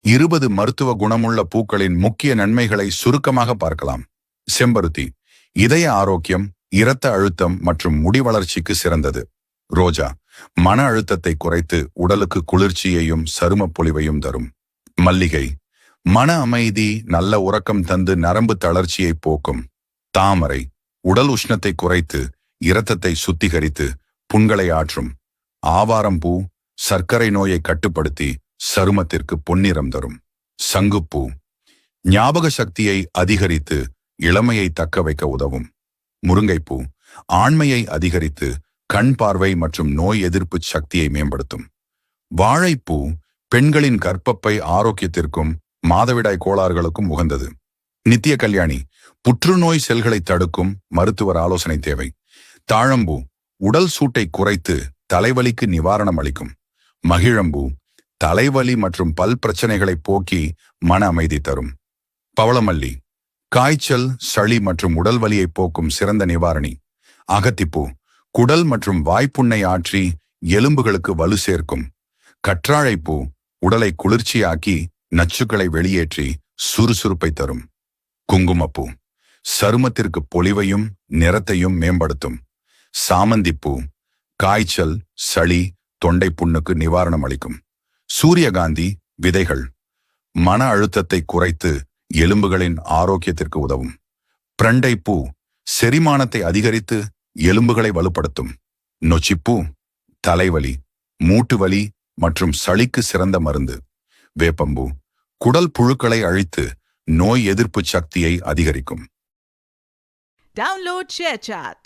20 மருத்துவ குணமுள்ள பூக்களின் முக்கிய நன்மைகளை சுருக்கமாக பார்க்கலாம். செம்பருத்தி இதய ஆரோக்கியம், இரத்த அழுத்தம் மற்றும் முடி வளர்ச்சிக்கு சிறந்தது. ரோஜா மன அழுத்தத்தை குறைத்து உடலுக்கு குளிர்ச்சியையும் சரும பொலிவையும் தரும். மல்லிகை மன அமைதி, நல்ல உறக்கம் தந்து நரம்பு தளர்ச்சியை போக்கும். தாமரை உடல் உஷ்ணத்தை குறைத்து இரத்தத்தை சுத்திகரித்து புண்களை ஆற்றும். ஆவாரம்பூ சர்க்கரை நோயை கட்டுப்படுத்தி சருமத்திற்கு பொன்னிறம் தரும். சங்குப்பூ ஞாபக சக்தியை அதிகரித்து இளமையை தக்க வைக்க உதவும். முருங்கைப்பூ ஆண்மையை அதிகரித்து கண் பார்வை மற்றும் நோய் எதிர்ப்பு சக்தியை மேம்படுத்தும். வாழைப்பூ பெண்களின் கர்ப்பப்பை ஆரோக்கியத்திற்கும் மாதவிடாய் கோளாறுகளுக்கும் உகந்தது. நித்திய கல்யாணி புற்றுநோய் செல்களை தடுக்கும், மருத்துவர் ஆலோசனை தேவை. தாழம்பூ உடல் சூட்டை குறைத்து தலைவலிக்கு நிவாரணம் அளிக்கும். மகிழம்பூ தலைவலி மற்றும் பல் பிரச்சனைகளை போக்கி மன அமைதி தரும். பவளமல்லி காய்ச்சல், சளி மற்றும் உடல் வலியை போக்கும் சிறந்த நிவாரணி. அகத்திப்பூ குடல் மற்றும் வாய்ப்புண்ணை ஆற்றி எலும்புகளுக்கு வலு சேர்க்கும். கற்றாழைப்பூ உடலை குளிர்ச்சியாக்கி நச்சுக்களை வெளியேற்றி சுறுசுறுப்பை தரும். குங்குமப்பூ சருமத்திற்கு பொலிவையும் நிறத்தையும் மேம்படுத்தும். சாமந்திப்பூ காய்ச்சல், சளி, தொண்டை புண்ணுக்கு நிவாரணம் அளிக்கும். சூரியகாந்தி விதைகள் மன அழுத்தத்தை குறைத்து எலும்புகளின் ஆரோக்கியத்திற்கு உதவும். பிரண்டைப்பூ செரிமானத்தை அதிகரித்து எலும்புகளை வலுப்படுத்தும். நொச்சிப்பூ தலைவலி, மூட்டு வலி மற்றும் சளிக்கு சிறந்த மருந்து. வேப்பம்பூ குடல் புழுக்களை அழித்து நோய் எதிர்ப்பு சக்தியை அதிகரிக்கும். Download ShareChat.